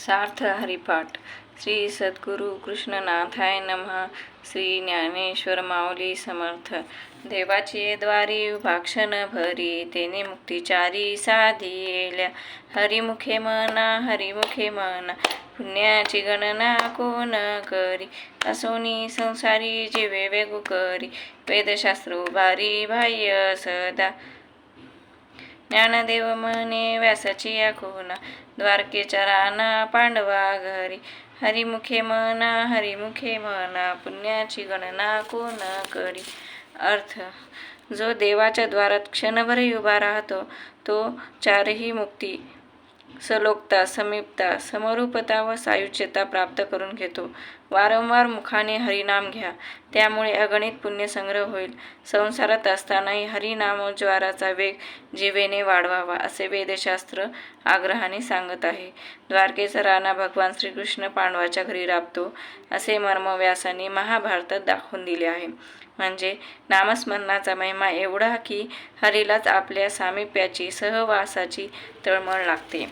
सार्थ हरिपाठ. श्री सद्गुरु कृष्णनाथाय नमः. श्री ज्ञानेश्वर माऊली समर्थ. देवाचे द्वारी भाक्षण भरी, तेने मुक्तिचारी साधिल्या. हरिमुखे मना, हरिमुखे मना, पुण्याची गणना कोण करी. असोनी संसारी जीवे वेगू करी, वेदशास्त्र उभारी बाह्य सदा. ज्ञानदेव म्हणे व्यासाची आखोना, द्वारकेच्या राना पांडवा घरी. हरिमुखे मना, हरिमुखे मना, पुण्याची गणना कोण करी. अर्थ: जो देवाच्या द्वारात क्षणभरही उभा राहतो तो चारही मुक्ती, सलोकता, समीपता, समरूपता व सायुज्यता प्राप्त करून घेतो. वारंवार मुखाने हरिनाम घ्या, त्यामुळे अगणित पुण्यसंग्रह होईल. संसारात असतानाही हरिनामोच्चाराचा वेग जिभेने वाढवावा, असे वेदशास्त्र आग्रहाने सांगत आहे. द्वारकेचा राणा भगवान श्रीकृष्ण पांडवाच्या घरी राबतो, असे मर्म व्यासाने महाभारतात दाखवून दिले आहे. म्हणजे नामस्मरणाचा महिमा एवढा की हरीलाच आपल्या सामिप्याची, सहवासाची तळमळ लागते.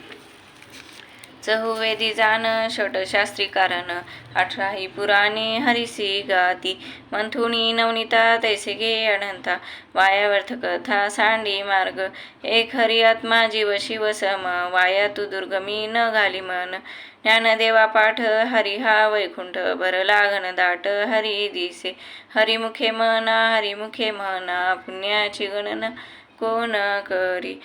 चहुवेदी जाण, षटशास्त्री कारण, 18ही पुराणे हरिसी गाती. मंथुनी नवनीता तैसे घे अनंता, वाया व्यर्थ कथा सांडी मार्ग. एक हरी आत्मा जीव शिव सम, वाया तू दुर्गमी न घाली मन. ज्ञानदेवा पाठ, हरी हा वैकुंठ, भरला घनदाट हरी दिसे. हरिमुखे मना, हरिमुखे मना, पुण्याची गणना कोण करी.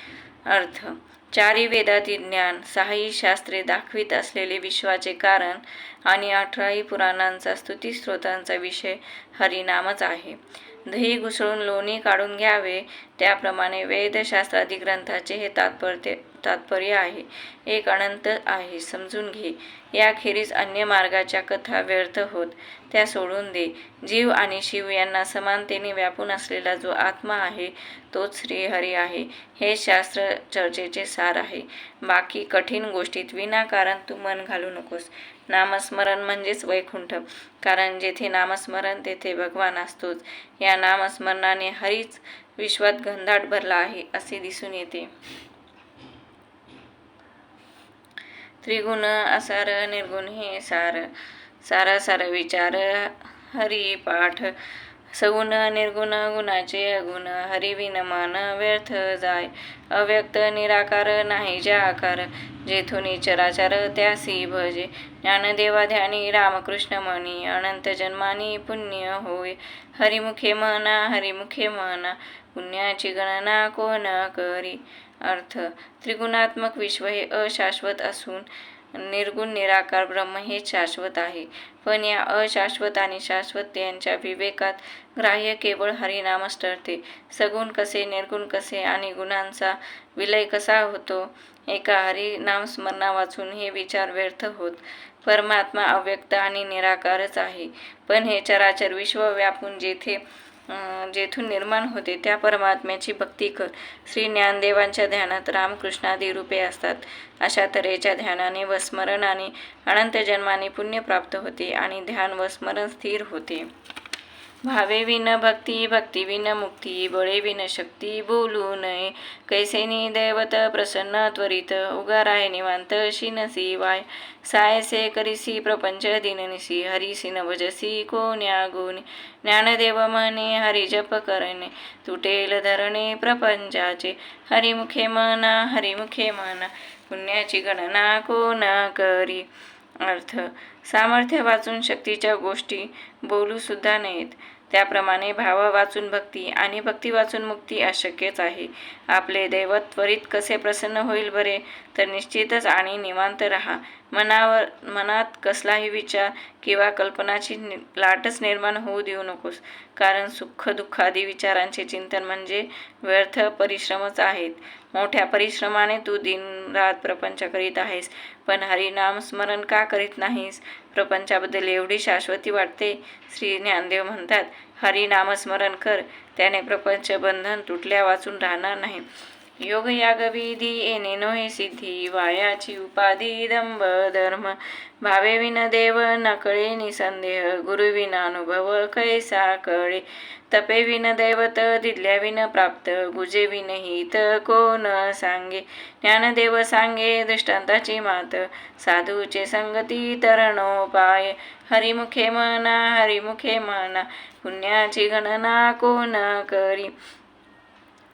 अर्थ: चारी वेदातील ज्ञान, 6ही शास्त्रे दाखवित असलेले विश्वाचे कारण आणि 18ही पुराणांचा स्तुतिस्तोत्रांचा विषय हरिनामच आहे. दही घुसळून लोणी काढून घ्यावे, त्याप्रमाणे वेदशास्त्रादी ग्रंथाचे हे तात्पर्य आहे. एक अनंत आहे, समजून घे. याखेरीज अन्य मार्गाच्या कथा व्यर्थ होत, त्या सोडून दे. जीव आणि शिव यांना समानतेने व्यापून असलेला जो आत्मा आहे तोच श्रीहरी आहे, हे शास्त्र चर्चेचे सार आहे. बाकी कठीण गोष्टीत विनाकारण तू मन घालू नकोस. नामस्मरण म्हणजेच वैकुंठ, कारण जेथे नामस्मरण तेथे भगवान असतोच. या नामस्मरणाने हरीच विश्वात घनदाट भरला आहे असे दिसून येते. त्रिगुण असार, निर्गुण हे सार. सारासार विचार हरिपाठ. सगुण निर्गुण गुणाचे अगुण, हरिविन मन व्यर्थ जाय. अव्यक्त निराकार नाही ज्या आकार, जेथुनी चराचर त्यासी भजे. ज्ञानदेवा ध्यानी रामकृष्ण म्हणी, अनंत जन्मानी पुण्य होय. हरिमुखे मना, हरिमुखे मना, पुण्याची गणना कोण करी. अर्थ: त्रिगुणात्मक विश्व हे अशाश्वत असून निर्गुण निराकार ब्रह्म हे शाश्वत आहे. पण या अशाश्वत आणि शाश्वत यांच्या विवेकात ग्राह्य केवळ हरिनामच ठरते. सगुण कसे, निर्गुण कसे आणि गुणांचा विलय कसा होतो, एका हरिनामस्मरणा वाचून हे विचार व्यर्थ होत. परमात्मा अव्यक्त आणि निराकारच आहे, पण हे चराचर विश्व व्यापून जेथून निर्माण होते त्या परमात्म्याची भक्ती कर. श्री ज्ञानदेवांच्या ध्यानात रामकृष्णादी रूपे असतात. अशा तऱ्हेच्या ध्यानाने व स्मरणाने अनंत जन्माने पुण्य प्राप्त होते आणि ध्यान व स्मरण स्थिर होते. भावे विन भक्ती, भक्ती विन मुक्ती, बळे विन शक्ती बोलू नये. कैसेनी दैवत प्रसन्न त्वरित, उगाराय निवांत शिनसी वाय. सायसे करिसी प्रपंच दिननिसी, हरिसी न भजसी कोण्या गुणी. ज्ञानदेव म्हणे हरी जप करणे, तुटेल धरणे प्रपंचाचे. हरिमुखे मना, हरिमुखे मना, पुण्याची गणना कोण करी. अर्थ: सामर्थ्य वाचून शक्तीच्या गोष्टी बोलू सुद्धा नयेत. त्याप्रमाणे भाव वाचून भक्ती आणि भक्ती वाचून मुक्ती अशक्यच आहे. आपले दैवत त्वरित कसे प्रसन्न होईल बरे, तर निश्चितच आणि निवांत राहा. मनात कसलाही विचार किंवा कल्पनाची लाटच निर्माण होऊ देऊ नकोस, कारण सुख दुःखादी विचारांचे चिंतन म्हणजे व्यर्थ परिश्रमच आहेत. मोठ्या परिश्रमाने तू दिनरात प्रपंच करीत आहेस, पण हरिनाम स्मरण का करीत नाहीस. प्रपंचाबद्दल एवढी शाश्वती वाटते. श्री ज्ञानदेव म्हणतात, हरिनामस्मरण कर, त्याने प्रपंच बंधन तुटल्या वाचून राहणार नाही. योग याग विधी येणे नोहे सिद्धी, वायाची उपाधी दंभ धर्म. भावे विन देव न कळे निसंदेह, गुरु विन अनुभव कैसा कळे. तपे विन दैवत दिल्या विन प्राप्त, गुजे विन हित कोण सांगे. ज्ञानदेव सांगे दृष्टांताची मात, साधूचे संगती तरणोपाय. हरिमुखे म्हणा हरिमुखे म्हणा, पुण्याची गणना कोण करी.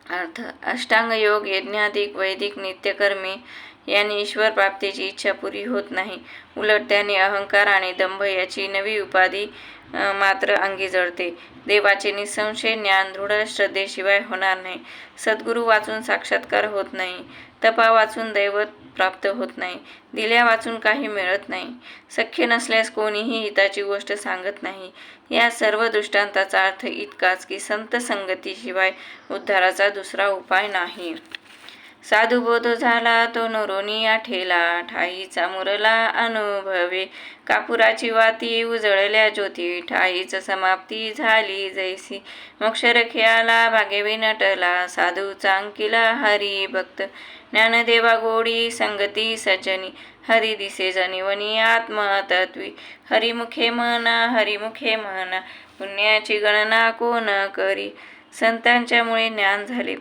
अर्थ अष्टांग योग यज्ञाधिक वैदिक नित्यकर्मी यांनी ईश्वर प्राप्तीची इच्छा पुरी होत नाही. उलट त्याने अहंकार आणि दंभ याची नवी उपाधी मात्र अंगी जळते. देवाचे निसंशय ज्ञान दृढ श्रद्धेशिवाय होणार नाही. सद्गुरू वाचून साक्षात्कार होत नाही. तपा वाचून दैवत प्राप्त होत नाही. दिल्या वाचून काही मिळत नाही. सख्य नसल्यास कोणीही हिताची गोष्ट सांगत नाही. या सर्व दृष्टांताचा अर्थ इतकाच की संत संगतीशिवाय उद्धाराचा दुसरा उपाय नाही. साधुबोध झाला तो नरोनी आठेला, ठाईचा मुरला अनुभवे. कापुराची वाती उजळल्या ज्योती, ठाईच समाप्ती झाली जैसी. मोक्षरखे आला भाग्यवी नटला, साधूचा अंकिला हरी भक्त. ज्ञानदेवा गोडी संगती सज्जनी, हरी दिसे जनिवनी आत्मतत्वी. हरिमुखे म्हणा हरिमुखे म्हणा, पुण्याची गणना कोण करी. संतांच्यामुळे ज्ञान झाले,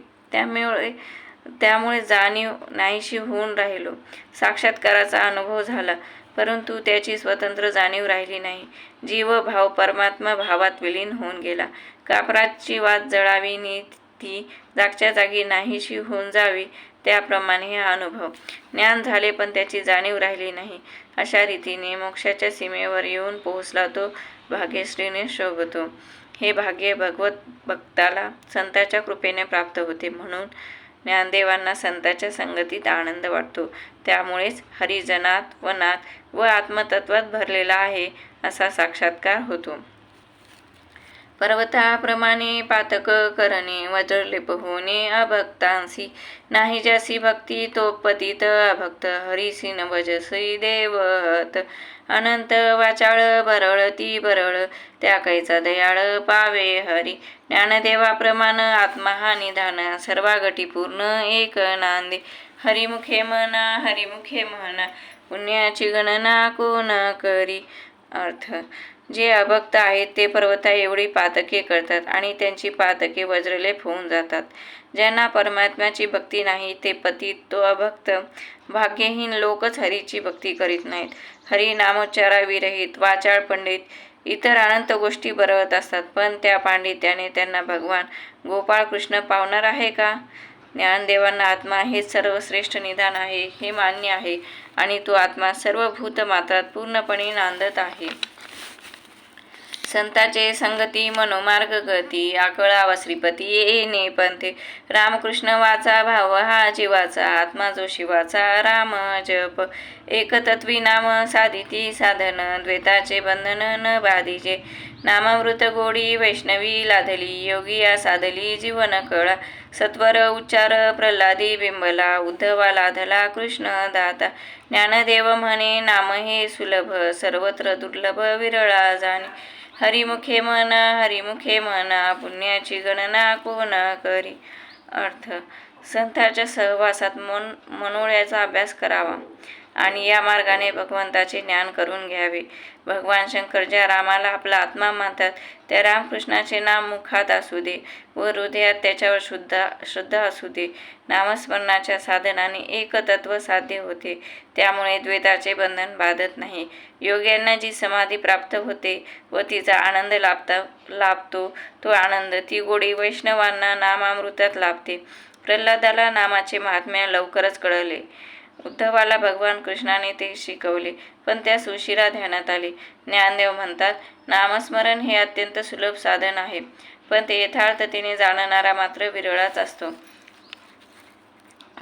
त्यामुळे जाणीव नाहीशी होऊन राहिलो. साक्षात्काराचा अनुभव झाला, परंतु त्याची स्वतंत्र जाणीव राहिली नाही. जीव भाव परमात्मा भावात विलीन होऊन गेला. कापराची वात जळावी नि ती जागच्या जागी नाहीशी होऊन जावी, त्याप्रमाणे हा अनुभव. ज्ञान झाले पण त्याची जाणीव राहिली नाही. अशा रीतीने मोक्षाच्या सीमेवर येऊन पोहोचला तो भाग्यश्रीने शोभतो. हे भाग्य भगवत भक्ताला संतांच्या कृपेने प्राप्त होते. म्हणून ज्ञानदेवांना संतांच्या संगतीत आनंद वाटतो. त्यामुळेच हरिजनात वनात व आत्मतत्वात भरलेला आहे असा साक्षात्कार होतो. पर्वताप्रमाणे पातक करणे, वज्रलेप होणे अभक्तांसी. नाही ज्यासी भक्ती तो पतित अभक्त, हरिसी न भजसी देवहत. अनंत वाचाळ बरळ ती बरळ, त्या कैचा दयाळ पावे हरी. ज्ञानदेवाप्रमाण आत्मा हा निधान, सर्वा गटी पूर्ण एक नांदे. हरिमुखे म्हणा हरिमुखे म्हणा, पुण्याची गणना कोण करी. अर्थ जे अभक्त आहेत ते पर्वता एवढी पातके करतात आणि त्यांची पातके वज्रलेप होऊन जातात. ज्यांना परमात्म्याची भक्ती नाही ते पतित, तो अभक्त, भाग्यहीन लोकच हरीची भक्ती करीत नाहीत. हरी नामोच्चाराविरहित वाचाळ पंडित इतर अनंत गोष्टी बरवत असतात, पण त्या पांडित्याने त्यांना भगवान गोपाळ कृष्ण पावणार आहे का. ज्ञानदेवांना आत्मा हेच सर्वश्रेष्ठ निधान आहे हे मान्य आहे आणि तो आत्मा सर्व भूतमात्रात पूर्णपणे नांदत आहे. संताचे संगती मनोमार्ग गती, आकळावा श्रीपती येणे पंथे. रामकृष्ण वाचा भाव हा जीवाचा, आत्मा जो शिवाचा राम जप. एकतत्वी नाम साधिती साधन, द्वैताचे बंधन न बाधिजे. नामामृत गोडी वैष्णवी लाधली, योगिया साधली जीवन कळा. सत्वर उच्चार प्रल्हादी बिंबला, उद्धवा लाधला कृष्ण दाता. ज्ञानदेव म्हणे नाम हे सुलभ, सर्वत्र दुर्लभ विरळा जाणे. हरिमुखे म्हणा हरिमुखे म्हणा, पुण्याची गणना कोण करी. अर्थ संतांच्या सहवासात मनोळ्याचा अभ्यास करावा आणि या मार्गाने भगवंताचे ज्ञान करून घ्यावे. भगवान शंकर ज्या रामाला आपला आत्मा मानतात त्या रामकृष्णाचे नाम मुखात असू दे व हृदयात त्याच्यावर श्रद्धा असू दे. नामस्मरणाच्या साधनाने एकतत्व साध्य होते, त्यामुळे द्वैताचे बंधन बाधत नाही. योग्यांना जी समाधी प्राप्त होते व तिचा आनंद लाभतो तो आनंद, ती गोडी वैष्णवांना नामामृतात लाभते. प्रल्हादाला नामाचे महात्म्य लवकरच कळले. उद्धवाला भगवान कृष्णाने ते शिकवले, पण त्यास उशिरा ध्यानात आले. ज्ञानदेव म्हणतात, नामस्मरण हे अत्यंत सुलभ साधन आहे, पण ते यथार्थतेने जाणणारा मात्र विरळाच असतो.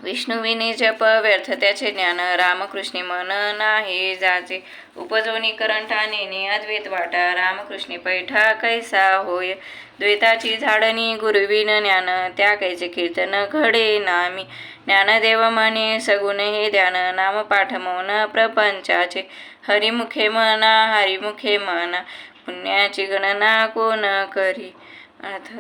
विष्णुविने जप व्यर्थ त्याचे ज्ञान, रामकृष्णे मन नाही जाचे. उपजोनी करंटा नेणे अद्वैत वाटा, रामकृष्णे पैठा कैसा होय. द्वैताची झाडणी गुरुविन ज्ञान, त्या कैचे कीर्तन घडे नामी. ज्ञानदेव म्हणे सगुण हे ध्यान, नामपाठ मौन प्रपंचाचे. हरिमुखे म्हणा हरिमुखे म्हणा, पुण्याची गणना कोण करी. अर्थ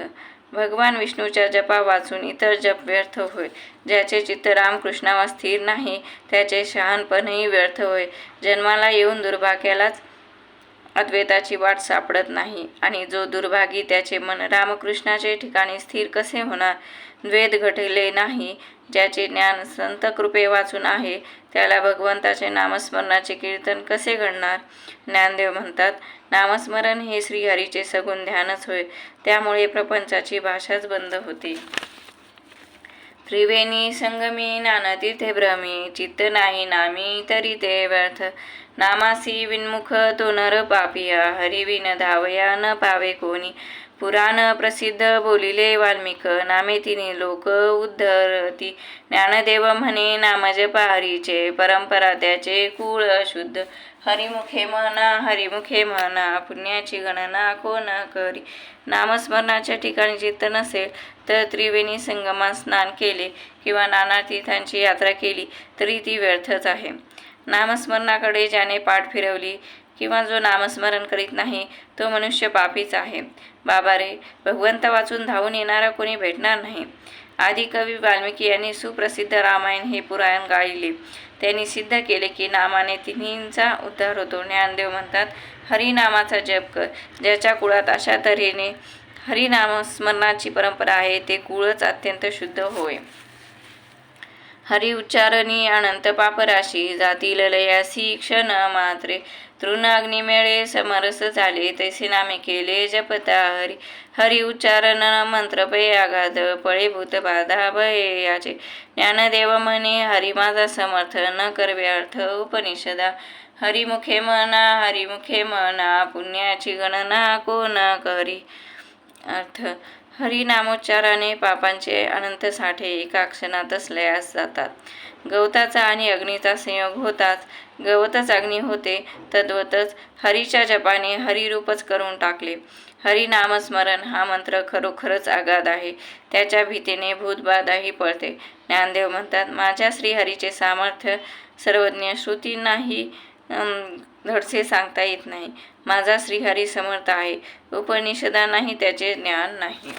भगवान विष्णूच्या जपा वाचून इतर जप व्यर्थ होय. ज्याचे चित्त रामकृष्णावर स्थिर नाही त्याचे शहाणपणही व्यर्थ होय. जन्माला येऊन दुर्भाग्यालाच अद्वैताची वाट सापडत नाही आणि जो दुर्भागी त्याचे मन रामकृष्णाचे ठिकाणी स्थिर कसे होणार? द्वैत घटले नाही. ज्याचे ज्ञान संत कृपे वाचून आहे त्याला भगवंताचे नामस्मरणाचे कीर्तन कसे घडणार? ज्ञानदेव म्हणतात, नामस्मरण हे श्रीहरीचे सगुण ध्यानच होय. त्यामुळे प्रपंचाची भाषाच बंद होते. त्रिवेणी संगमी नानातीर्थे भ्रमी, चित्त नाही नामी तरी ते व्यर्थ. नामासी विन्मुख तो नर पापिया, हरिविन धावया न पावे कोणी. पुराण प्रसिद्ध बोलिले वाल्मिक, नामे तिनी लोक उद्धरती. ज्ञानदेव म्हणे नामजपा हरीचे, परंपरा त्याचे कुळ शुद्ध. हरिमुखे म्हणा पुण्याची गणना कोण करी. नामस्मरणाच्या ठिकाणी चित्त नसेल तर त्रिवेणी संगमात स्नान केले किंवा नाना तीर्थांची यात्रा केली तरी ती व्यर्थच आहे. नामस्मरणाकडे ज्याने पाठ फिरवली किंवा जो नामस्मरण करीत नाही तो मनुष्य पापीच आहे. बाबा रे, भगवंता वाचून धावून येणारा कोणी भेटणार नाही. आदिकवी वाल्मिकी यांनी सुप्रसिद्ध रामायण हे पुराण गायले. त्यांनी सिद्ध केले की नामाने तिन्हींचा उद्धार होतो. ज्ञानदेव म्हणतात, हरिनामाचा जप कर. ज्याच्या कुळात अशा तऱ्हेने हरिनामस्मरणाची परंपरा आहे ते कुळच अत्यंत शुद्ध होय. हरि उच्चारणी अनंत पापराशी, जातील लयासी क्षण मात्रे. तृण अग्निमेळे समरस झाले, तैसे नामे केले जपता हरी. हरि उच्चारण मंत्र पै आघात, पळे भूत बाधा भये याचे. ज्ञानदेव म्हणे, हरि माझा समर्थ, न कर व्यर्थ उपनिषदा. हरिमुखे म्हणा पुण्याची गणना कोण करी. अर्थ, हरिनामोच्चाराने पापांचे अनंत साठे एका क्षणातच लयास जातात. गवताचा आणि अग्नीचा संयोग होताच गवतच अग्नी होते. तद्वतच हरीच्या जपाने हरिरूपच करून टाकले. हरिनामस्मरण हा मंत्र खरोखरच अगाध आहे. त्याच्या भीतीने भूतबाधाही पळते. ज्ञानदेव म्हणतात, माझ्या श्रीहरीचे सामर्थ्य सर्वज्ञ श्रुतींनाही धडसे सांगता येत नाही. माझा श्रीहरी समर्थ आहे, उपनिषदांनाही त्याचे ज्ञान नाही.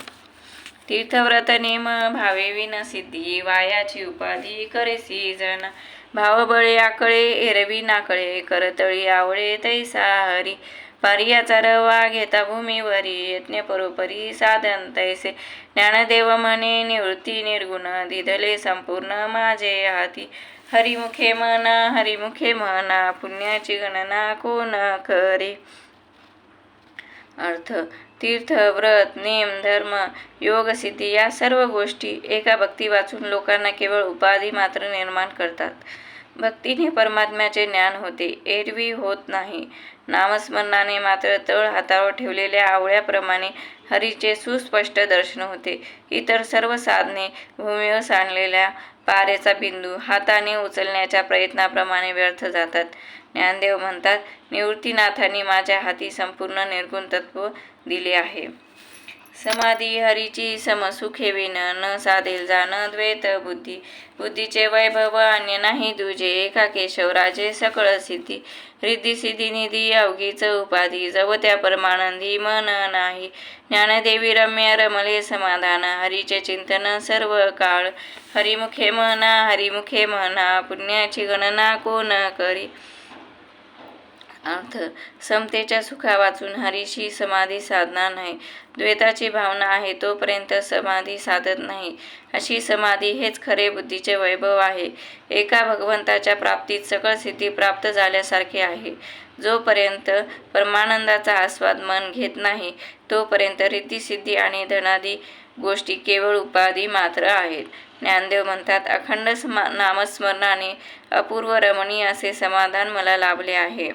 तीर्थव्रत नेम भावे विनसिद्धी, वायाची उपाधी करेसी जना. भावबळे आकळे एरवी नाकळे, करतळी आवळे तैसा हरी. पारियाचा रवा घेता भूमीवरी, यज्ञ परोपरी साधन तैसे. ज्ञानदेव म्हणे, निवृत्ती निर्गुण, दिधले संपूर्ण माझे हाती. हरिमुखे म्हणा पुण्याची गणना कोण करे. अर्थ, तीर्थ, व्रत, नेम, धर्म, योग, सिद्धी या सर्व गोष्टी एका भक्ती वाचून लोकांना केवळ उपाधी मात्र निर्माण करतात. भक्तीने परमात्म्याचे ज्ञान होते, एरवी होत नाही. नामस्मरणाने मात्र तळ हातावर ठेवलेल्या आवळ्याप्रमाणे हरीचे सुस्पष्ट दर्शन होते. इतर सर्व साधने भूमीवर सांडलेल्या पारेचा बिंदू हाताने उचलण्याच्या प्रयत्नाप्रमाणे व्यर्थ जातात. ज्ञानदेव म्हणतात, निवृत्तीनाथांनी माझ्या हाती संपूर्ण निर्गुण तत्व दिले आहे. समाधी हरीची समसुखे विन, न साधेल जाण द्वैत बुद्धी. बुद्धीचे वैभव अन्य नाही तुझे, एका केशवराजे सकळ सिद्धी. रिद्धी सिद्धी निधी अवघीच उपाधी, जवत्या परमानंदी मन नाही. ज्ञानदेवी रम्य रमले समाधान, हरीचे चिंतन सर्व काळ. हरिमुखे म्हणा पुण्याची गणना कोण करी. अर्थ, समतेच्या सुखा वाचून हरीशी समाधी साधणार नाही. द्वैताची भावना आहे तोपर्यंत समाधी साधत नाही. अशी समाधी हेच खरे बुद्धीचे वैभव आहे. एका भगवंताच्या प्राप्तीत सकळ सिद्धी प्राप्त झाल्यासारखे आहे. जोपर्यंत परमानंदाचा आस्वाद मन घेत नाही तोपर्यंत रिद्धी सिद्धी आणि धनादी गोष्टी केवळ उपाधी मात्र आहेत. ज्ञानदेव म्हणतात, अखंड नामस्मरणाने अपूर्व रमणीय असे समाधान मला लाभले आहे.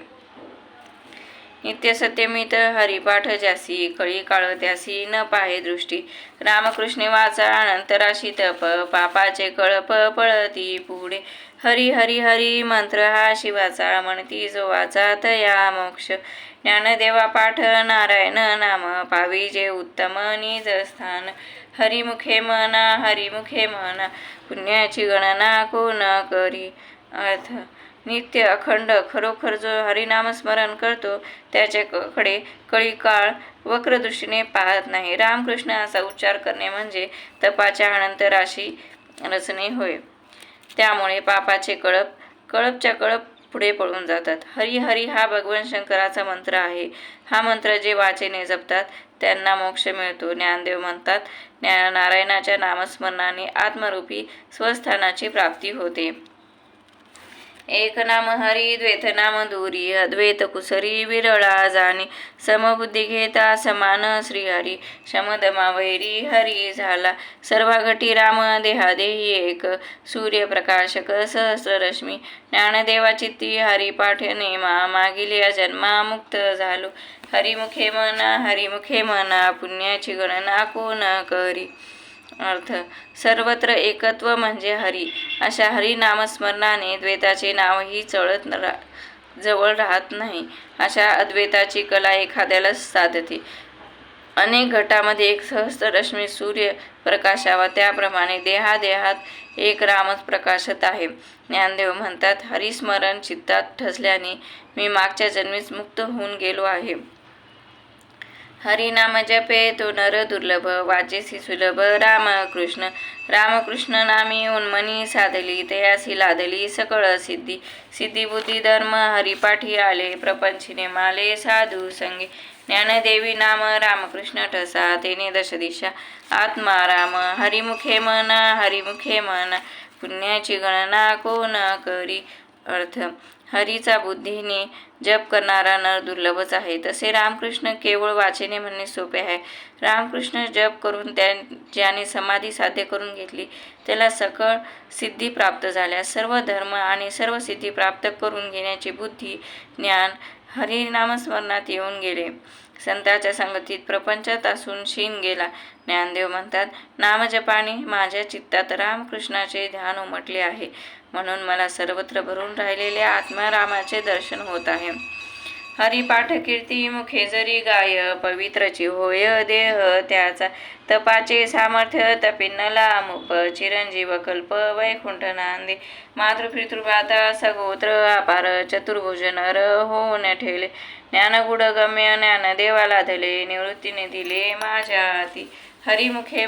नित्य सत्यमित हरिपाठ ज्यासी, कळी काळ त्यासी न पाहे दृष्टी. रामकृष्ण वाचा अनंतराशी तप, पापाचे कळप पळती पुढे. हरी हरी हरी मंत्र हा शिवाचा, म्हणती जो वाचा तया मोक्ष. ज्ञानदेवा पाठ नारायण नाम, पावी जे उत्तम निज स्थान. हरिमुखे म्हणा पुण्याची गणना कोण करी. अर्थ, नित्य अखंड खरोखर जो हरिनामस्मरण करतो त्याच्याकडे कळी काळ वक्रदृष्टीने पाहत नाही. रामकृष्ण असा उच्चार करणे म्हणजे तपाच्या अनंत राशी रचणे होय. त्यामुळे पापाचे कळपच्या कळप पुढे पळून जातात. हरी हरी हा भगवान शंकराचा मंत्र आहे. हा मंत्र जे वाचेने जपतात त्यांना मोक्ष मिळतो. ज्ञानदेव म्हणतात, नारायणाच्या नामस्मरणाने आत्मरूपी स्वस्थानाची प्राप्ती होते. एक नाम हरी द्वैत नाम दूरी, अद्वैत कुसरी विरळा जाणी, समबुद्धी घेता समान श्रीहरी, शमदमा वैरी हरी झाला, सर्वाघटी राम देहादेही एक, सूर्यप्रकाशक सहस्ररश्मी, ज्ञानदेवा चित्ती हरिपाठ नेमा, मागिल्या जन्मा मुक्त झालो, हरिमुखे म्हणा पुण्याची गणना कोण करी. अर्थ, सर्वत्र एकत्व म्हणजे हरी. अशा हरिनामस्मरणाने द्वैताचे नावही जवळ राहत नाही. अशा अद्वैताची कला एखाद्याला साधते. अनेक घटामध्ये एक सहस्ररश्मी सूर्य प्रकाशावा त्याप्रमाणे देहात एक रामच प्रकाशत आहे. ज्ञानदेव म्हणतात, हरिस्मरण चित्तात ठसल्याने मी मागच्या जन्मीच मुक्त होऊन गेलो आहे. हरिनाम जपे तो नर दुर्लभ, वाचेसी सुलभ रामकृष्ण नामी उन्मनी साधली, तयासी लादली सकळ सिद्धी, सिद्धी बुद्धी धर्म हरिपाठी आले, प्रपंचिने माले साधू संगे, ज्ञानदेवी नाम रामकृष्ण ठसा, तेने दश दिशा आत्मा राम, हरिमुखे म्हणा पुण्याची गणना कोण करी. अर्थ, हरीचा बुद्धीने जप करणारा नर दुर्लभच आहे. तसे रामकृष्ण केवळ वाचेने म्हणणे सोपे आहे. रामकृष्ण जप करून ज्याने समाधी साध्य करून घेतली त्याला सकळ सिद्धी प्राप्त झाल्या. सर्व धर्म आणि सर्व सिद्धी प्राप्त करून घेण्याची बुद्धी ज्ञान हरिनामस्मरणात येऊन गेले. संतांच्या संगतीत प्रपंचात असून क्षीण गेला. ज्ञानदेव म्हणतात, नामजपाने माझ्या चित्तात रामकृष्णाचे ध्यान उमटले आहे, म्हणून मला सर्वत्र भरून राहिलेल्या आत्मारामाचे दर्शन होत आहे. हरिपाठ कीर्ती मुखे जरी गाय, पवित्रची होय देह त्याचा, तपाचे सामर्थ्य तपिन्नला मुप, चिरंजीव कल्प वैकुंठ नांदे, मातृपितृपाता सगोत्र अपार, चतुर्भुज नर होऊन ठेवले, ज्ञानगुड गम्य ज्ञानदेवाला धले, निवृत्तीने दिले माझ्या हाती, हरिमुखे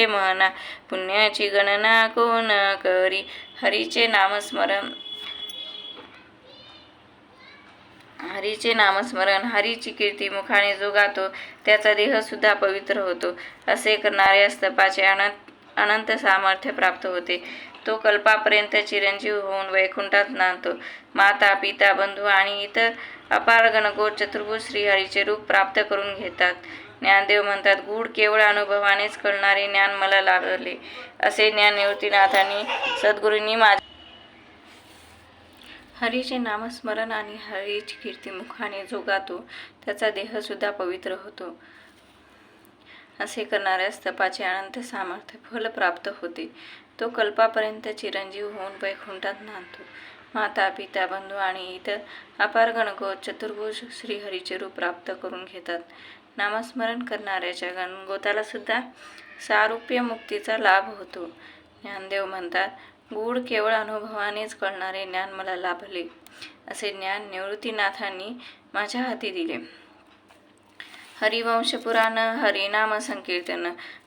म्हणा पुण्याची गणना कोण करी. हरीचे नामस्मरण हरीची कीर्ती मुखाने जो गातो त्याचा देह सुद्धा पवित्र होतो. असे करणाऱ्यास तपाचे अनंत सामर्थ्य प्राप्त होते. तो कल्पापर्यंत चिरंजीव होऊन वैकुंठात नांदतो. माता पिता बंधू आणि इतर अपार गणगोत चतुर्भुज श्रीहरीचे रूप प्राप्त करून घेतात. ज्ञानदेव म्हणतात, गूढ केवळ अनुभवानेच कळणारे ज्ञान मला लाभले. असे ज्ञान निवृत्तीनाथांनी सद्गुरूंनी माझे. हरीचे नामस्मरण आणि हरीची कीर्ती मुखाने जो गातो त्याचा देह सुद्धा पवित्र होतो. असे करणाऱ्यास तपाचे अनंत सामर्थ्य फल प्राप्त होते. तो कल्पापर्यंत चिरंजीव होऊन वैकुंठात नांदतो. माता पिता बंधू आणि इतर अपार गणगोत चतुर्भुज श्रीहरीचे रूप प्राप्त करून घेतात. नामस्मरण करणाऱ्याच्या गणगोताला सुद्धा सारूप्य मुक्तीचा लाभ होतो. ज्ञानदेव म्हणतात, गूढ केवळ अनुभवानेच कळणारे ज्ञान मला लाभले. असे ज्ञान निवृत्तीनाथांनी माझ्या हाती दिले. हरिवंश पुराण हरिनाम संकीर्तन,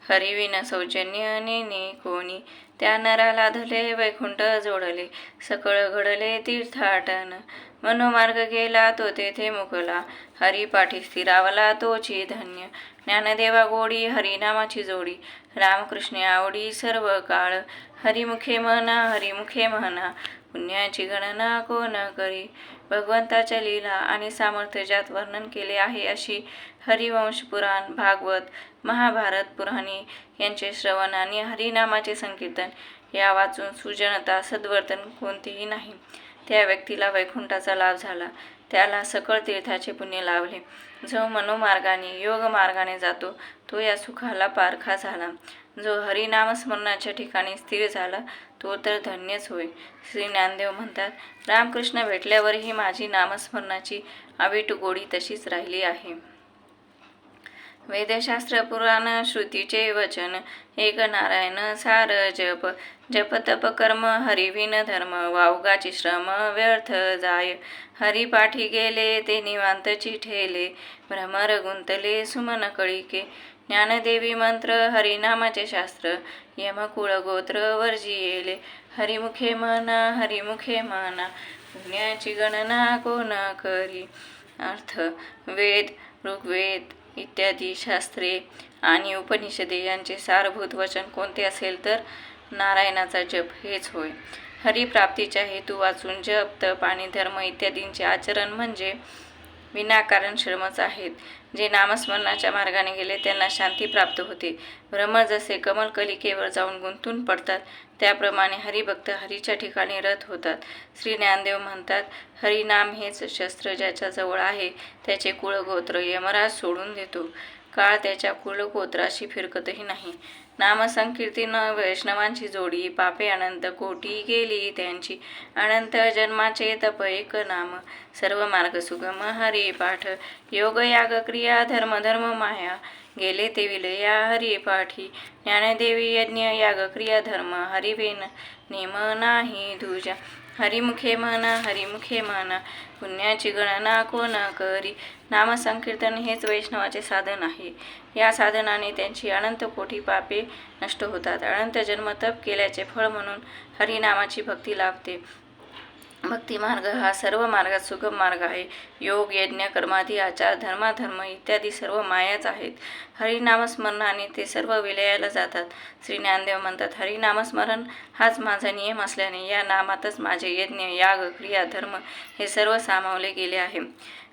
हरिविन सौजन्य नेने कोणी, त्या नराला धले वैकुंठ जोडले, सकळ घडले तीर्थाटन, मनोमार्ग गेला तो तेथे मुकला, हरिपाठी स्थिरावला तोची धन्य, ज्ञानदेवा गोडी हरिनामाची जोडी, रामकृष्ण आवडी सर्व काळ, हरिमुखे म्हणा पुण्याची गणना कोण करी. भगवंताच्या लीला आणि सामर्थ्य ज्यात वर्णन केले आहे अशी हरिवंश पुराण, भागवत, महाभारत पुराणे यांचे श्रवण आणि हरिनामाचे संकीर्तन या वाचून सुजनता सद्वर्तन कोणतेही नाही. त्या व्यक्तीला वैकुंठाचा लाभ झाला. त्याला सकळ तीर्थाचे पुण्य लाभले. जो मनोमार्गाने योग मार्गाने जातो तो या सुखाला पारखा झाला. जो हरिनामस्मरणाच्या ठिकाणी स्थिर झाला तो तर धन्यच होय. श्री ज्ञानदेव म्हणतात, रामकृष्ण भेटल्यावरही माझी नामस्मरणाची अवीट गोडी तशीच राहिली आहे. वेदशास्त्र पुराण श्रुतीचे वचन एक नारायण सार जप जप तप कर्म हरिविन धर्म वावगाची श्रम व्यर्थ जाय हरी पाठी गेले ते निवांतची ठेले भ्रमर गुंतले सुमन कळिके ज्ञानदेवी मंत्र हरिनामाचे शास्त्र यमकुळ गोत्र वर्जियेले हरिमुखे म्हणा पुण्याची गणना कोण करी. अर्थ वेद ऋग्वेद इत्यादी शास्त्रे आणि उपनिषदे यांचे सारभूत वचन कोणते असेल तर नारायणाचा जप हेच होय. हरिप्राप्तीच्या हेतू वाचून जप तप आणि धर्म इत्यादींचे आचरण म्हणजे विनाकारण श्रमच आहेत. जे नामस्मरणाच्या मार्गाने गेले त्यांना शांती प्राप्त होते. भ्रमर जसे कमलकलिकेवर जाऊन गुंतून पडतात त्याप्रमाणे हरिभक्त हरीच्या ठिकाणी रत होतात. श्री ज्ञानदेव म्हणतात, हरिनाम हेच शस्त्र ज्याच्या जवळ आहे त्याचे कुळगोत्र यमराज सोडून देतो. काळ त्याच्या कुलगोत्राशी फिरकतही नाही. नामसंकीर्तन वैष्णवांची जोडी पापे अनंत कोटी गेली त्यांची अनंत जन्माचे तप एक नाम सर्व मार्ग सुगम हरी पाठ योग याग क्रिया धर्म धर्म माया गेले ते विलया हरी पाठी ज्ञानदेवी यज्ञ याग क्रिया धर्म हरिविन नेम नाही तुझ्या हरिमुखे म्हणा पुण्याची गणना कोण करी. नामसंकीर्तन हेच वैष्णवाचे साधन आहे. या साधनाने त्यांची अनंत कोटी पापे नष्ट होतात. अनंत जन्म तप केल्याचे फळ म्हणून हरिनामाची भक्ती लाभते. भक्ती मार्ग हा सर्व मार्गात सुगम मार्ग आहे. योग यज्ञ कर्मादी आचार धर्माधर्म इत्यादी सर्व मायाच आहेत. हरिनामस्मरणाने ते सर्व विलयाला जातात. श्री ज्ञानदेव म्हणतात, हरिनामस्मरण हाच माझा नियम असल्याने या नामातच माझे यज्ञ याग क्रिया धर्म हे सर्व सामावले गेले आहे.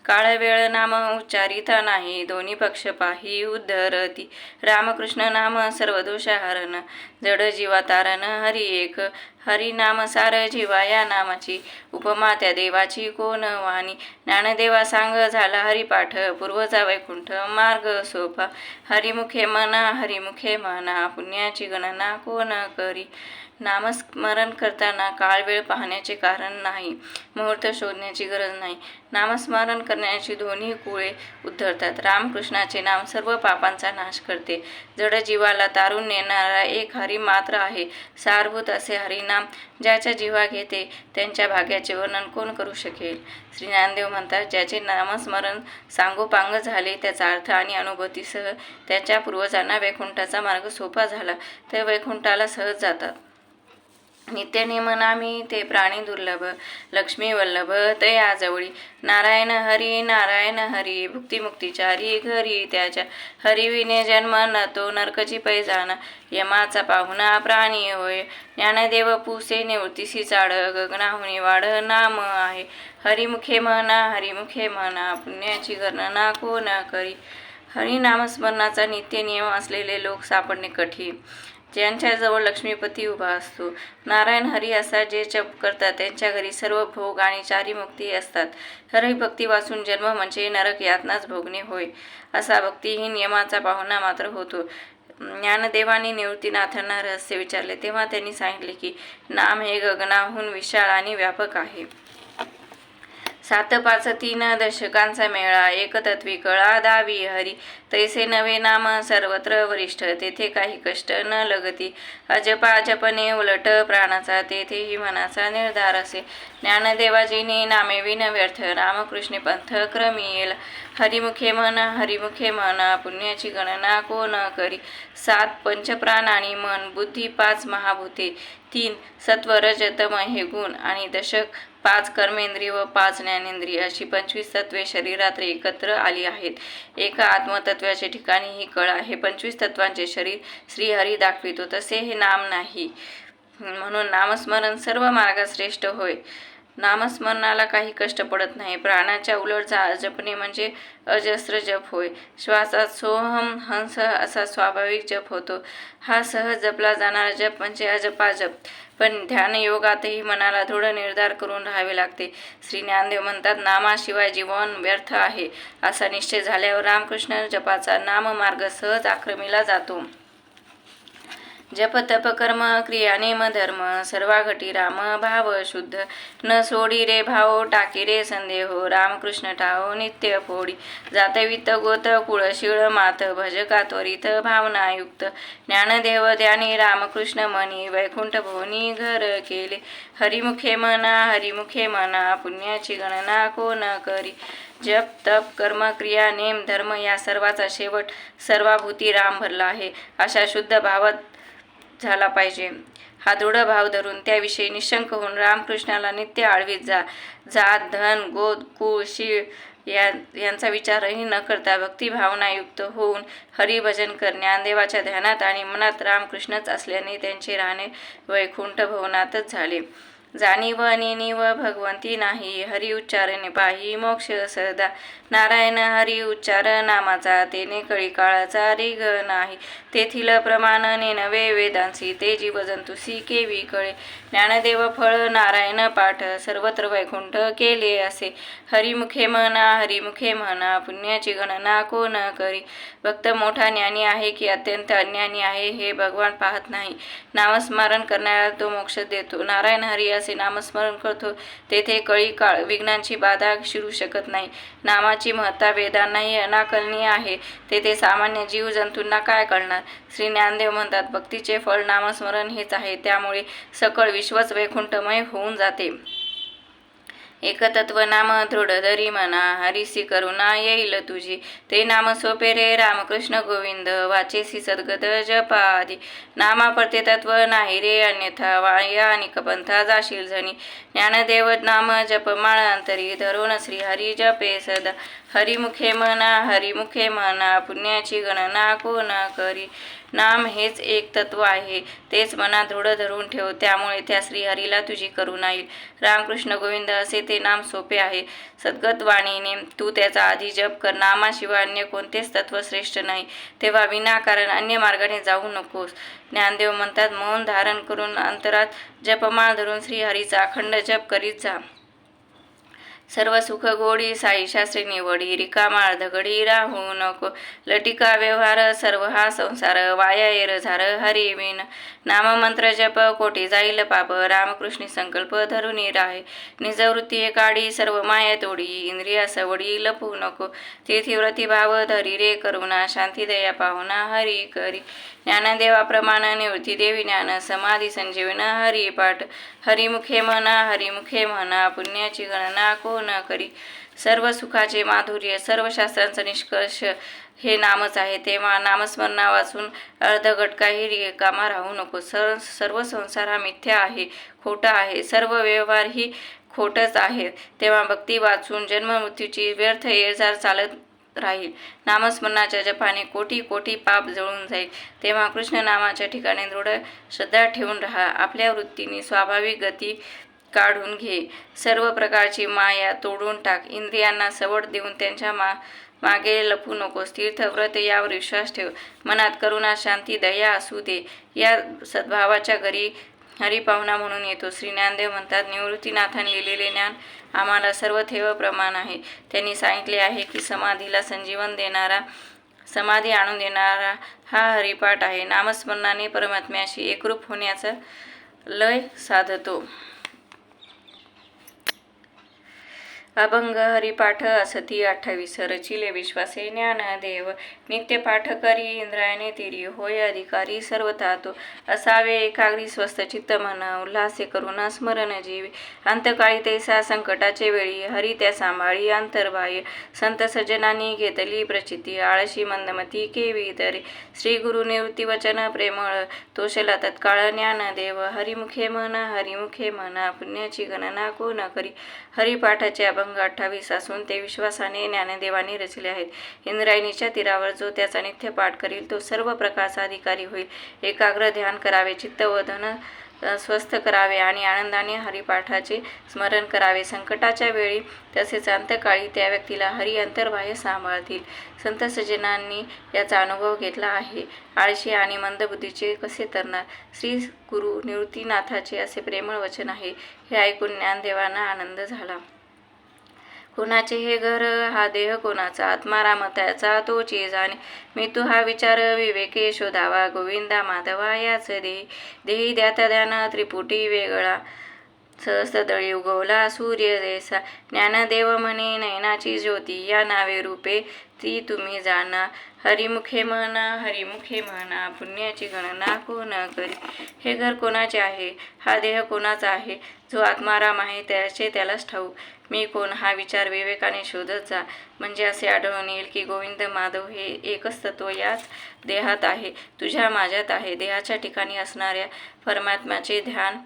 काळ वेळ नाम उच्चारिता नाही दोन्ही पक्ष पाही उद्धरती रामकृष्ण नाम सर्व दोषाहरण जड जीवा तारण हरी एक हरिनाम सार जीवा या नामाची उपमा त्या देवाची कोण वाणी ज्ञानदेवा सांग झाला हरिपाठ पूर्वचा वैकुंठ मार्ग सोपा हरिमुखे म्हणा पुण्याची गणना कोण करी. नामस्मरण करताना काळ वेळ पाहण्याचे कारण नाही. मुहूर्त शोधण्याची गरज नाही. नामस्मरण करण्याची दोन्ही कुळे उद्धरतात. रामकृष्णाचे नाम सर्व पापांचा नाश करते. जड जीवाला तारून नेणारा एक हरी मात्र आहे. सारभूत असे हरिनाम ज्याच्या जीवा घेते त्यांच्या भाग्याचे वर्णन कोण करू शकेल. श्री ज्ञानदेव म्हणतात, ज्याचे नामस्मरण सांगोपांग झाले त्याचा अर्थ आणि अनुभूतीसह त्याच्या पूर्वजांना वैकुंठाचा मार्ग सोपा झाला. ते वैकुंठाला सहज जातात. नित्यनेमनामी ते प्राणी दुर्लभ लक्ष्मी वल्लभ तया जवळी नारायण हरी भुक्तिमुक्तिचारी घरी त्याच्या हरिविने जन्म न तो नरकची पैजाना यमाचा पाहुणा प्राणी होय ज्ञानदेव पुसे निवृत्तीसी चाड गगनाहुनी वाढ नाम आहे हरिमुखे म्हणा पुण्याची गणना कोण करी. हरिनामस्मरणाचा नित्य नियम असलेले लोक सापडणे कठीण. ज्यांच्याजवळ लक्ष्मीपती उभा असतो. नारायण हरी असा जे जप करतात त्यांच्या घरी सर्व भोग आणि चारी मुक्ती असतात. हरिभक्ती वाचून जन्म म्हणजे नरक यातनाच भोगणे होय. असा भक्तिहीन यमाचा पाहुणा मात्र होतो. ज्ञानदेवांनी निवृत्तीनाथांना रहस्य विचारले तेव्हा त्यांनी सांगितले की नाम हे गगनाहून विशाल आणि व्यापक आहे. 7-5-3 दशकांचा मेळा एकतत्वी कळा दावी हरी तैसे नवे नाम सर्वत्र वरिष्ठ तेथे काही कष्ट न लगती अजपा जपणे उलट प्राणाचा तेथेही मनाचा निर्धार असे ज्ञानदेवाजीने नामे विन व्यर्थ रामकृष्ण पंथ क्रमी येल हरिमुखे म्हणा पुण्याची गणना कोण करी. 7 पंचप्राण आणि मन बुद्धी 5 महाभूते 3 सत्व रज तम हे गुण आणि दशक 5 कर्मेंद्रिय व 5 ज्ञानेंद्रिय अशी 25 तत्वे शरीरात एकत्र आली आहेत. एका आत्मतत्वाच्या ठिकाणी ही कळ आहे. 25 तत्वांचे शरीर श्रीहरी दाखवितो तसे हे नाम नाही. म्हणून नामस्मरण सर्व मार्गात श्रेष्ठ होय. नामस्मरणाला काही कष्ट पडत नाही. प्राणाच्या उलट जपणे म्हणजे अजस्र जप होय. श्वासात सोहम हंस असा स्वाभाविक जप होतो. हा सहज जपला जाणारा जप म्हणजे अजपा जप. पण ध्यानयोगातही मनाला दृढ निर्धार करून राहावे लागते. श्री ज्ञानदेव म्हणतात, नामाशिवाय जीवन व्यर्थ आहे. असा निश्चय झाल्यावर रामकृष्ण जपाचा नाममार्ग सहज आक्रमीला जातो. जप तप कर्म क्रिया नेम धर्म सर्वा घटी राम भाव शुद्ध न सोडी रे भाव टाकी रे संदेहो रामकृष्ण ठाओ नित्य फोडी जातवित गोत कुळशीळ मात भजका त्वरित भावनायुक्त ज्ञानदेव ध्यानी रामकृष्ण मनी वैकुंठ भोनी घर केले हरिमुखे मना पुण्याची गणना कोण करी जप तप कर्म क्रिया नेम धर्म या सर्वाचा शेवट सर्वाभूती राम भरला आहे अशा शुद्ध भावात झाला पाहिजे. हा दृढ भाव धरून त्याविषयी निशंक होऊन रामकृष्णाला नित्य आळवीत जा. जात धन गोद कुळ शीळ यांचा विचारही न करता भक्तिभावनायुक्त होऊन हरिभजन कर. ज्ञानदेवाच्या ध्यानात आणि मनात रामकृष्णच असल्याने त्यांचे राहणे वैकुंठ भवनातच झाले. जाणीव नेनीव भगवंती नाही हरी उच्चारणे पाही मोक्ष सदा नारायण हरी उच्चार नामाचा तेने कळी काळाचा रिग नाही तेथील प्रमाण नेनवे वेदांसी ते जीव जंतुसी केवी कळे ज्ञानदेव फळ नारायण पाठ सर्वत्र वैकुंठ केले असे हरिमुखे म्हणा पुण्याची गणना कोण करी. भक्त मोठा ज्ञानी आहे की अत्यंत अज्ञानी आहे हे भगवान पाहत नाही. नामस्मरण करण्याला तो मोक्ष देतो. नारायण हरी असे नामस्मरण करतो तेथे कळी काळ विघ्नांची बाधा शिरू शकत नाही. नामाची महत्ता वेदांनाही अनाकलनीय आहे तेथे सामान्य जीव जंतूंना काय कळणार. श्री ज्ञानदेव म्हणतात भक्तीचे फळ नामस्मरण हेच आहे त्यामुळे सकळ विश्वच वैकुंठमय होऊन जाते. एकतत्व नाम दृढ धरी म्हणा हरिसी करुणा येईल तुझी ते नाम सोपे रे रामकृष्ण गोविंद वाचेसी सद्गत जपादी नामा पडते तत्व नाही रे अन्यथा वाया आणि कपंथा जाशील झनी ज्ञानदेव नाम जप माळ अंतरी धरून श्री हरी जपे सदा हरिमुखे म्हणा पुण्याची गणना कोण करी. नाम हेच एक तत्व आहे तेच मनात दृढ धरून ठेव त्यामुळे त्या श्रीहरीला तुझी करुणा येईल. रामकृष्ण गोविंद असे ते नाम सोपे आहे. सद्गत वाणीने तू त्याचा आधी जप कर. नामाशिवाय अन्य कोणतेच तत्व श्रेष्ठ नाही तेव्हा विनाकारण अन्य मार्गाने जाऊ नकोस. ज्ञानदेव म्हणतात मौन धारण करून अंतरात जपमाळ धरून श्रीहरीचा अखंड जप करीत जा. सर्व सुख गोडी साई शास्त्री निवडी रिकामाळ धगडी राहू नको लटिका व्यवहार सर्व हा संसार वाया येर झार हरी विन नाममंत्र जप कोटी जाईल पाप रामकृष्णी संकल्प धरुनी राहे निजवृत्ती काढी सर्व माया तोडी इंद्रिया सवडी लपू नको तीर्थीव्रती भाव धरी रे करुणा शांती दया पाहुणा हरी करी ज्ञानदेवाप्रमाण निवृत्ती देवी ज्ञान समाधी संजीवन हरी पाठ हरिमुखे म्हणा पुण्याची गणना कोण करी. सर्व सुखाचे माधुर्य सर्व शास्त्रांचा निष्कर्ष हे नामच आहे तेव्हा नामस्मरणा वाचून अर्धघटकाही रिकामा राहू नको. सर्व संसार हा मिथ्या आहे खोटा आहे सर्व व्यवहार ही खोटच आहे तेव्हा भक्ती वाचून जन्ममृत्यूची व्यर्थ येळझार चालत राहील. नामस्मरणाच्या जपाने कोटी कोटी पाप जळून जाईल तेव्हा कृष्ण नामाच्या ठिकाणी दृढ श्रद्धा ठेवून राहा. आपल्या वृत्तीने स्वाभाविक गती काढून घे. सर्व प्रकारची माया तोडून टाक. इंद्रियांना सवड देऊन त्यांच्या मागे लपू नकोस. तीर्थव्रत यावर विश्वास ठेव. मनात करुणा शांती दया असू दे. या सद्भावाच्या घरी हरिपाहुणा म्हणून येतो. श्री ज्ञानदेव म्हणतात निवृत्तीनाथांनी लिहिलेले ज्ञान आम्हाला सर्व थेव प्रमाण आहे. त्यांनी सांगितले आहे की समाधीला संजीवन देणारा समाधी आणून देणारा हा हरिपाठ आहे. नामस्मरणाने परमात्म्याशी एकरूप होण्याचा लय साधतो. अभंग हरिपाठ असती 28 रचिले विश्वासे ज्ञानदेव नित्य पाठ करी इंद्रायणे तिरी होय अधिकारी सर्वथा तो असावे एकाग्री स्वस्थ चित्त मन उल्हासे करुणा स्मरण जीवी अंतकाळी तैसा संकटाचे वेळी हरी त्या सांभाळी अंतर्बाह्य संत सज्जनांनी घेतली प्रचिती आळशी मंदमती केवी तरी श्री गुरु निवृत्ती वचन प्रेमळ तोषला तत्काळ ज्ञानदेव हरिमुखे म्हणा पुण्याची गणना कोण करी. हरिपाठाचे अभंग 28 असून ते विश्वासाने ज्ञानदेवाने रचले आहेत. इंद्रायणीच्या तीरावर जो त्याचा नित्य पाठ करील तो सर्व प्रकारचा अधिकारी होईल. एकाग्र ध्यान करावे चित्त व धन स्वस्थ करावे आणि आनंदाने हरिपाठाचे स्मरण करावे. संकटाच्या वेळी तसेच अंतकाळी त्या व्यक्तीला हरी अंतर्बाह्य सांभाळतील. संत सज्जनांनी याचा अनुभव घेतला आहे. आळशी आणि मंदबुद्धीचे कसे तरणार. श्री गुरु निवृत्तीनाथाचे असे प्रेमळ वचन आहे. हे ऐकून ज्ञानदेवांना आनंद झाला. कोणाचे हे घर हा देह कोणाचा, आत्मा राम त्याचा तोची जाणे. मी तू हा विचार विवेके शोधावा, गोविंदा माधवा याच देही. देही द्याता ध्यान त्रिपुटी वेगळा, सहस्त्रदळी उगवला सूर्य जैसा. ज्ञानदेव म्हणे नयनाची ज्योती, या नावे रूपे ती तुम्ही जाणा. हरिमुखे म्हणा पुण्याची गणना कोण करी. हे घर कोणाचे आहे, हा देह कोणाचा आहे, जो आत्माराम आहे त्याचे त्यालाच ठाऊक. मी कोण हा विचार विवेकाने शोधत जा, म्हणजे असे आढळून येईल की गोविंद माधव हे एकच तत्व याच देहात आहे, तुझ्या माझ्यात आहे. देहाच्या ठिकाणी असणाऱ्या परमात्म्याचे ध्यान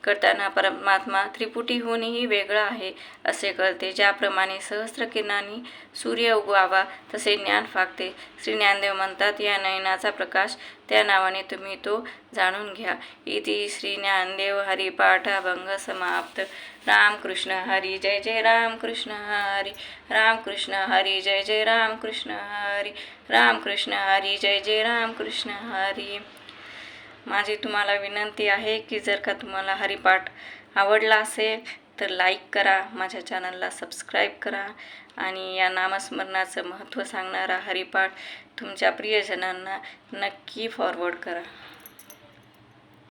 करताना परमात्मा त्रिपुटीहूनही वेगळा आहे असे कळते. ज्याप्रमाणे सहस्त्र किरणांनी सूर्य उगवावा तसे ज्ञान फाकते. श्री ज्ञानदेव म्हणतात, या नयनाचा प्रकाश त्या नावाने तुम्ही तो जाणून घ्या. इति श्री ज्ञानदेव हरिपाठ अभंग समाप्त. रामकृष्ण हरी जय जय रामकृष्ण हरी. रामकृष्ण हरी जय जय रामकृष्ण हरी. रामकृष्ण हरी जय जय रामकृष्ण हरी. माझी तुम्हाला विनंती आहे की जर का तुम्हाला हरिपाठ आवडला असेल तर लाईक करा, माझ्या चॅनलला सबस्क्राईब करा आणि या नामस्मरणाचं महत्त्व सांगणारा हरिपाठ तुमच्या प्रियजनांना नक्की फॉरवर्ड करा.